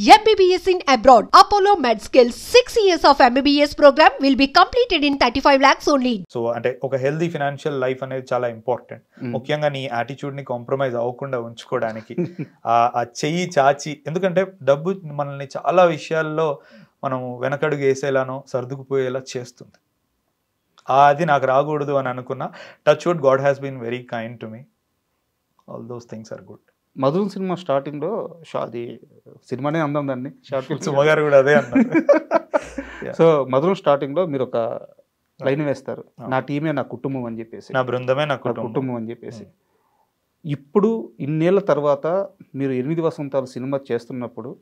MBBS in abroad. Apollo MedSkill 6 years of MBBS program will be completed in 35 lakhs only. So అంటే ఒక healthy financial life అనేది చాలా important. ముఖ్యంగా నీ attitude ని కాంప్రమైజ్ అవ్వకుండా ఉంచుకోవడానికి ఆ చెయ్యి చాచి, ఎందుకంటే డబ్బు మనల్ని చాలా విషయాల్లో మనం వెనకడుగు వేసేలానో సర్దుకుపోయేలా చేస్తుంది. అది నాకు రాకూడదు అని అనుకున్నా. Touch wood, god has been very kind to me. All those things are good. Madhuram cinema స్టార్టింగ్లో అది సినిమానే అందాం దాన్ని, షార్ట్ ఫిల్మ్. సుమగారు కూడా అదే అన్నారు. సో మధురం స్టార్టింగ్లో మీరు ఒక లైన్ వేస్తారు, నా టీమే నా కుటుంబం అని చెప్పేసి, నా బృందమే నా కుటుంబం అని చెప్పేసి. ఇప్పుడు ఇన్నేళ్ల తర్వాత మీరు 8 వసంతాలు సినిమా చేస్తున్నప్పుడు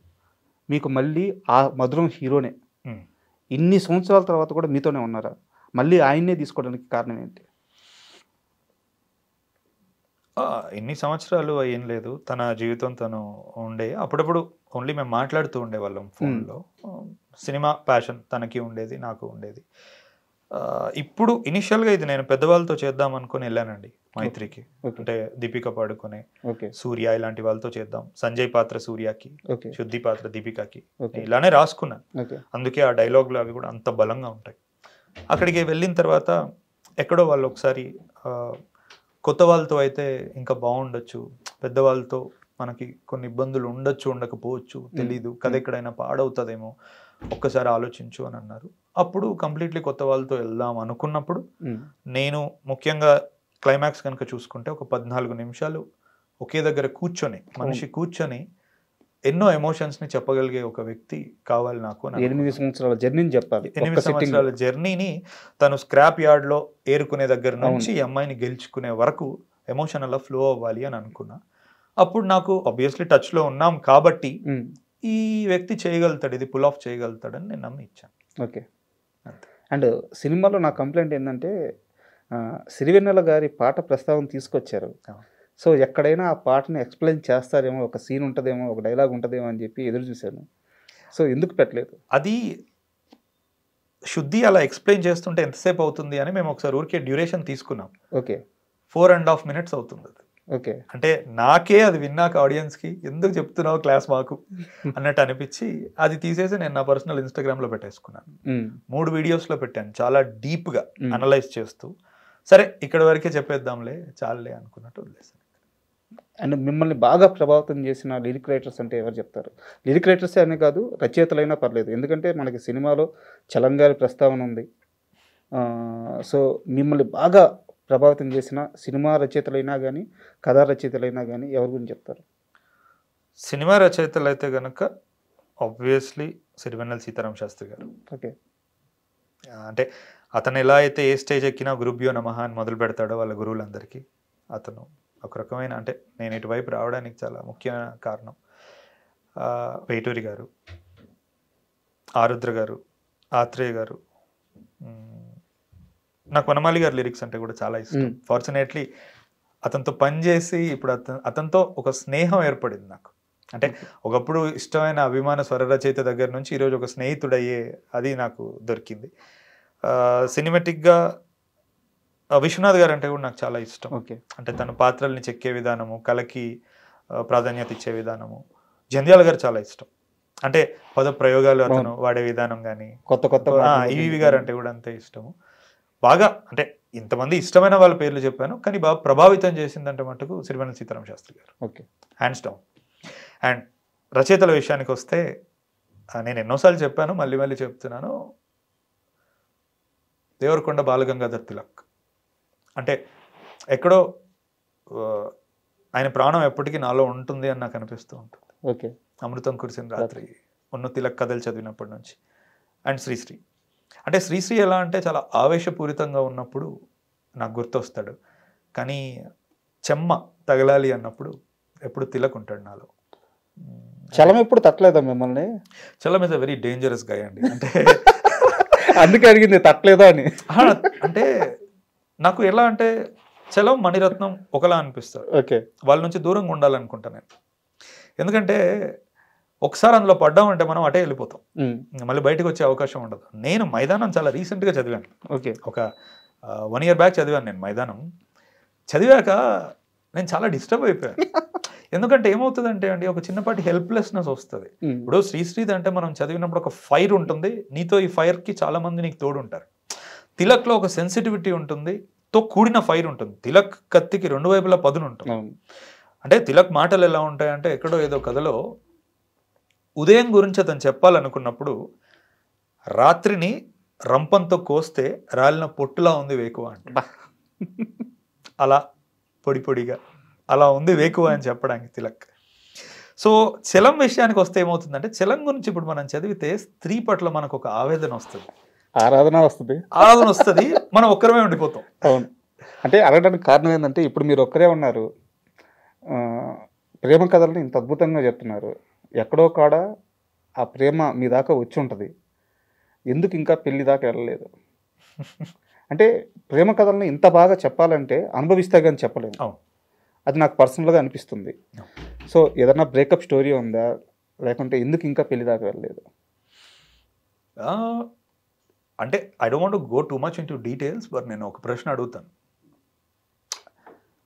మీకు మళ్ళీ ఆ మధురం హీరోనే ఇన్ని సంవత్సరాల తర్వాత కూడా మీతోనే ఉన్నారా? మళ్ళీ ఆయన్నే తీసుకోవడానికి కారణం ఏంటి? ఎన్ని సంవత్సరాలు ఏం లేదు, తన జీవితం తను ఉండే. అప్పుడప్పుడు ఓన్లీ మేము మాట్లాడుతూ ఉండేవాళ్ళం ఫోన్లో. సినిమా ప్యాషన్ తనకి ఉండేది, నాకు ఉండేది. ఇప్పుడు ఇనిషియల్గా ఇది నేను పెద్దవాళ్ళతో చేద్దాం అనుకుని వెళ్ళానండి మైత్రికి. అంటే దీపిక పాడుకునే, సూర్య ఇలాంటి వాళ్ళతో చేద్దాం, సంజయ్ పాత్ర సూర్యకి, శుద్ధి పాత్ర దీపికకి, ఇలానే రాసుకున్నాను. అందుకే ఆ డైలాగులు అవి కూడా అంత బలంగా ఉంటాయి. అక్కడికి వెళ్ళిన తర్వాత ఎక్కడో వాళ్ళు ఒకసారి కొత్త వాళ్ళతో అయితే ఇంకా బాగుండొచ్చు, పెద్దవాళ్ళతో మనకి కొన్ని ఇబ్బందులు ఉండొచ్చు, ఉండకపోవచ్చు, తెలీదు, కథ ఎక్కడైనా పాడవుతుందేమో, ఒక్కసారి ఆలోచించు అని అన్నారు. అప్పుడు కంప్లీట్లీ కొత్త వాళ్ళతో వెళ్దాం అనుకున్నప్పుడు నేను ముఖ్యంగా క్లైమాక్స్ కనుక చూసుకుంటే ఒక 14 నిమిషాలు ఒకే దగ్గర కూర్చొని, మనిషి కూర్చొని ఎన్నో ఎమోషన్స్ ని చెప్పగలిగే ఒక వ్యక్తి కావాలి నాకు. 8 సంవత్సరాల జర్నీని చెప్పాలి. 8 సంవత్సరాల జర్నీని తను స్క్రాప్ యార్డ్ లో ఏరుకునే దగ్గర నుంచి ఈ అమ్మాయిని గెలుచుకునే వరకు ఎమోషనల్ ఫ్లో అవ్వాలి అని అనుకున్నా. అప్పుడు నాకు ఆబ్వియస్లీ టచ్ లో ఉన్నాం కాబట్టి ఈ వ్యక్తి చేయగలుగుతాడు, ఇది పుల్ ఆఫ్ చేయగలుగుతాడని నేను నమ్మి ఇచ్చాను. ఓకే. అండ్ సినిమాలో నా కంప్లైంట్ ఏంటంటే సిరివెన్నెల గారి పాట ప్రస్తావన తీసుకొచ్చారు. సో ఎక్కడైనా ఆ పాటని ఎక్స్ప్లెయిన్ చేస్తారేమో, ఒక సీన్ ఉంటుందేమో, ఒక డైలాగ్ ఉంటుందేమో అని చెప్పి ఎదురు చూశాను. సో ఎందుకు పెట్టలేదు? అది శుద్ధి అలా ఎక్స్ప్లెయిన్ చేస్తుంటే ఎంతసేపు అవుతుంది అని మేము ఒకసారి ఊరికే డ్యూరేషన్ తీసుకున్నాం. ఓకే. 4.5 minutes అవుతుంది అది. ఓకే. అంటే నాకే అది విన్నాక ఆడియన్స్కి ఎందుకు చెప్తున్నావు క్లాస్ మాకు అన్నట్టు అనిపించి అది తీసేసి నేను నా పర్సనల్ ఇన్స్టాగ్రామ్లో పెట్టేసుకున్నాను. 3 వీడియోస్లో పెట్టాను, చాలా డీప్గా అనలైజ్ చేస్తూ. సరే ఇక్కడ వరకే చెప్పేద్దాంలే, చాలులే అనుకున్నట్టు వదిలేసాను. అండ్ మిమ్మల్ని బాగా ప్రభావితం చేసిన లిరిక్ రైటర్స్ అంటే ఎవరు చెప్తారు? లిరిక్ రైటర్సే అనే కాదు, రచయితలైనా పర్లేదు. ఎందుకంటే మనకి సినిమాలో చలం గారి ప్రస్తావన ఉంది. సో మిమ్మల్ని బాగా ప్రభావితం చేసిన సినిమా రచయితలైనా కానీ, కథా రచయితలైనా కానీ ఎవరి గురించి చెప్తారు? సినిమా రచయితలు అయితే కనుక ఆబ్వియస్లీ సిరివెన్నెల సీతారామ శాస్త్రి గారు. ఓకే. అంటే అతను ఎలా అయితే ఏ స్టేజ్ ఎక్కినా గురుభ్యో నమః అని మొదలు పెడతాడో వాళ్ళ గురువులందరికీ, అతను ఒక రకమైన, అంటే నేను ఇటువైపు రావడానికి చాలా ముఖ్యమైన కారణం. వేటూరి గారు, ఆరుద్ర గారు, ఆత్రేయ గారు. నాకు వనమాలి గారి లిరిక్స్ అంటే కూడా చాలా ఇష్టం. ఫార్చునేట్లీ అతనితో పనిచేసి ఇప్పుడు అతనితో ఒక స్నేహం ఏర్పడింది నాకు. అంటే ఒకప్పుడు ఇష్టమైన అభిమాన స్వర రచయిత దగ్గర నుంచి ఈరోజు ఒక స్నేహితుడయ్యే అది నాకు దొరికింది. సినిమాటిక్గా విశ్వనాథ్ గారు అంటే కూడా నాకు చాలా ఇష్టం. అంటే తన పాత్రల్ని చెక్కే విధానము, కళకి ప్రాధాన్యత ఇచ్చే విధానము. జంధ్యాల గారు చాలా ఇష్టం. అంటే పద ప్రయోగాలు అతను వాడే విధానం కానీ, కొత్త కొత్త. ఈవి గారు అంటే కూడా అంతే ఇష్టము. బాగా అంటే ఇంతమంది ఇష్టమైన వాళ్ళ పేర్లు చెప్పాను, కానీ బాగా ప్రభావితం చేసిందంటే మటుకు సిరివెన్నెల సీతారామ శాస్త్రి గారు. Okay, hands down. అండ్ రచయితల విషయానికి వస్తే నేను ఎన్నోసార్లు చెప్పాను, మళ్ళీ మళ్ళీ చెప్తున్నాను, దేవరకొండ బాలగంగాధర్ తిలక్. అంటే ఎక్కడో ఆయన ప్రాణం ఎప్పటికీ నాలో ఉంటుంది అని నాకు అనిపిస్తూ ఉంటుంది. ఓకే. అమృతం కురిసిన రాత్రి, ఉన్ను తిలక్ కథలు చదివినప్పటి నుంచి. అండ్ శ్రీశ్రీ. అంటే శ్రీశ్రీ ఎలా అంటే చాలా ఆవేశపూరితంగా ఉన్నప్పుడు నాకు గుర్తొస్తాడు, కానీ చెమ్మ తగలాలి అన్నప్పుడు ఎప్పుడు తిలక్ ఉంటాడు నాలో. చలం ఎప్పుడు తట్టలేదా మిమ్మల్ని? Chalam is a very dangerous guy అండి. అంటే అందుకే అడిగింది తట్టలేదా అని. అంటే నాకు ఎలా అంటే చలం, మణిరత్నం ఒకలా అనిపిస్తారు. ఓకే. వాళ్ళ నుంచి దూరంగా ఉండాలనుకుంటా నేను. ఎందుకంటే ఒకసారి అందులో పడ్డామంటే మనం అటే వెళ్ళిపోతాం, మళ్ళీ బయటకు వచ్చే అవకాశం ఉండదు. నేను మైదానం చాలా రీసెంట్గా చదివాను. ఓకే. ఒక 1 year బ్యాక్ చదివాను నేను మైదానం. చదివాక నేను చాలా డిస్టర్బ్ అయిపోయాను. ఎందుకంటే ఏమవుతుందంటే అండి, ఒక చిన్నపాటి హెల్ప్లెస్నెస్ వస్తుంది. ఇప్పుడు శ్రీశ్రీది అంటే మనం చదివినప్పుడు ఒక ఫైర్ ఉంటుంది, నీతో ఈ ఫైర్కి చాలా మంది నీకు తోడు ఉంటారు. తిలక్లో ఒక సెన్సిటివిటీ ఉంటుంది, తో కూడిన ఫైర్ ఉంటుంది. తిలక్ కత్తికి రెండు వైపులా పదును ఉంటుంది. అంటే తిలక్ మాటలు ఎలా ఉంటాయంటే, ఎక్కడో ఏదో కథలో ఉదయం గురించి అతను చెప్పాలనుకున్నప్పుడు, రాత్రిని రంపంతో కోస్తే రాలిన పొట్టులా ఉంది వేకువ అంటే, అలా పొడి పొడిగా అలా ఉంది వేకువ అని చెప్పడానికి తిలక్. సో చలం విషయానికి వస్తే ఏమవుతుందంటే, చలం గురించి ఇప్పుడు మనం చదివితే స్త్రీ పట్ల మనకు ఒక ఆవేదన వస్తుంది, ఆరాధన వస్తుంది, మనం ఒక్కరమే ఉండిపోతాం. అవును. అంటే అడగడానికి కారణం ఏంటంటే, ఇప్పుడు మీరు ఒక్కరే ఉన్నారు, ప్రేమ కథలను ఇంత అద్భుతంగా చెప్తున్నారు, ఎక్కడో కాడ ఆ ప్రేమ మీ దాకా వచ్చి ఉంటుంది, ఎందుకు ఇంకా పెళ్లి దాకా వెళ్ళలేదు? అంటే ప్రేమ కథలను ఇంత బాగా చెప్పాలంటే అనుభవిస్తే కానీ చెప్పలేము. అది నాకు పర్సనల్గా అనిపిస్తుంది. సో ఏదన్నా బ్రేకప్ స్టోరీ ఉందా, లేకుంటే ఎందుకు ఇంకా పెళ్లి దాకా వెళ్ళలేదు? అంటే I don't want to go too much in to details, but నేను ఒక ప్రశ్న అడుగుతాను.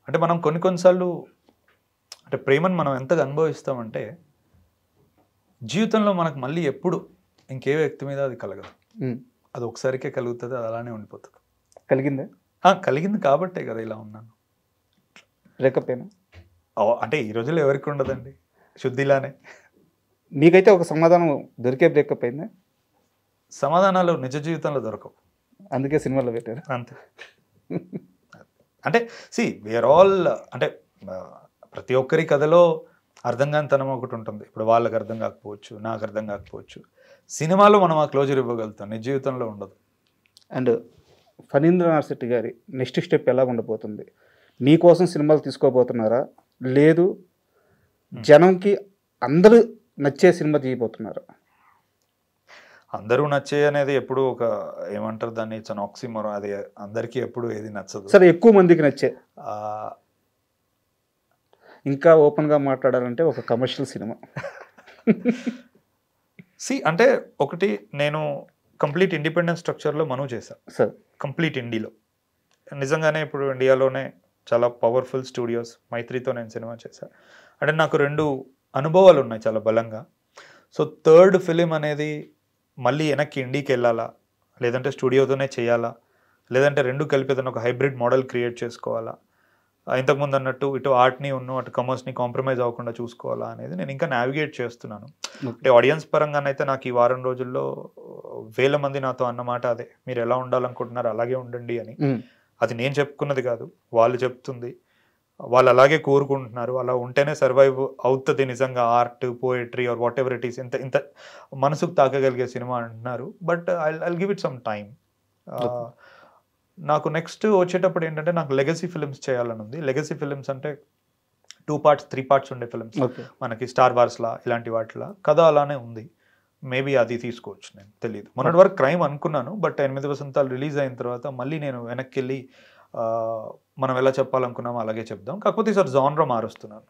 అంటే మనం కొన్నిసార్లు అంటే ప్రేమను మనం ఎంతగా అనుభవిస్తామంటే, జీవితంలో మనకు మళ్ళీ ఎప్పుడు ఇంకే వ్యక్తి మీద అది కలగదు. అది ఒకసారికే కలుగుతుంది, అది అలానే ఉండిపోతుంది. కలిగిందే? కలిగింది కాబట్టే కదా ఇలా ఉన్నాను. బ్రేకప్ అయినా అంటే ఈ రోజుల్లో ఎవరికి ఉండదండి, శుద్ధిలానే. మీకైతే ఒక సమాధానం దొరికే బ్రేకప్ అయిందా? సమాధానాలు నిజ జీవితంలో దొరకవు, అందుకే సినిమాలో పెట్టారు. అంతే. అంటే వీఆర్ ఆల్, అంటే ప్రతి ఒక్కరి కథలో అర్థం కాని తనం ఒకటి ఉంటుంది. ఇప్పుడు వాళ్ళకి అర్థం కాకపోవచ్చు, నాకు అర్థం కాకపోవచ్చు. సినిమాలో మనం ఆ క్లోజర్ ఇవ్వగలుగుతాం, నిజ జీవితంలో ఉండదు. అండ్ ఫణీంద్రనాథ్ శెట్టి గారి నెక్స్ట్ స్టెప్ ఎలా ఉండబోతుంది? మీకోసం సినిమాలు తీసుకోబోతున్నారా, లేదు జనంకి అందరూ నచ్చే సినిమా తీయబోతున్నారా? అందరూ నచ్చే అనేది ఎప్పుడు ఒక ఏమంటారు దాన్ని, ఇట్స్ అన్ ఆక్సిమోరాన్. అది అందరికీ ఎప్పుడు ఏది నచ్చదు. సరే, ఎక్కువ మందికి నచ్చే, ఇంకా ఓపెన్గా మాట్లాడాలంటే ఒక కమర్షియల్ సినిమా. అంటే ఒకటి, నేను కంప్లీట్ ఇండిపెండెంట్ స్ట్రక్చర్లో మనూ చేశాను సార్, కంప్లీట్ ఇండియాలో. నిజంగానే ఇప్పుడు ఇండియాలోనే చాలా పవర్ఫుల్ స్టూడియోస్, మైత్రితో నేను సినిమా చేశాను. అంటే నాకు 2 అనుభవాలు ఉన్నాయి చాలా బలంగా. సో థర్డ్ ఫిలిం అనేది మళ్ళీ వెనక్కి ఇండికి వెళ్ళాలా, లేదంటే స్టూడియోతోనే చేయాలా, లేదంటే 2 కలిపి ఏదైనా ఒక హైబ్రిడ్ మోడల్ క్రియేట్ చేసుకోవాలా, ఇంతకుముందు అన్నట్టు ఇటు ఆర్ట్ని అటు కమర్స్ని కాంప్రమైజ్ అవ్వకుండా చూసుకోవాలా అనేది నేను ఇంకా నావిగేట్ చేస్తున్నాను. అంటే ఆడియన్స్ పరంగానైతే నాకు ఈ వారం రోజుల్లో 1000 మంది నాతో అన్నమాట అదే, మీరు ఎలా ఉండాలనుకుంటున్నారు అలాగే ఉండండి అని. అది నేను చెప్పుకున్నది కాదు, వాళ్ళు చెప్తుంది. వాళ్ళు అలాగే కోరుకుంటున్నారు, అలా ఉంటేనే సర్వైవ్ అవుతుంది నిజంగా art, poetry or whatever it is. ఇంత మనసుకు తాకగలిగే సినిమా అంటున్నారు. But I'll give it some time. నాకు నెక్స్ట్ వచ్చేటప్పుడు ఏంటంటే, నాకు లెగసీ ఫిల్మ్స్ చేయాలని ఉంది. లెగసీ ఫిల్మ్స్ అంటే 2 parts 3 parts ఉండే ఫిల్మ్స్, మనకి స్టార్ వార్స్లా ఇలాంటి వాటిలా కథ అలానే ఉంది. మేబీ అది తీసుకోవచ్చు, నేను తెలియదు. మొన్నటి వరకు క్రైమ్ అనుకున్నాను, బట్ 8 వసంతాలు రిలీజ్ అయిన తర్వాత మళ్ళీ నేను వెనక్కి వెళ్ళి మనం ఎలా చెప్పాలనుకున్నామో అలాగే చెప్దాం. కాకపోతే ఈసారి జానర్ మారుస్తున్నాను.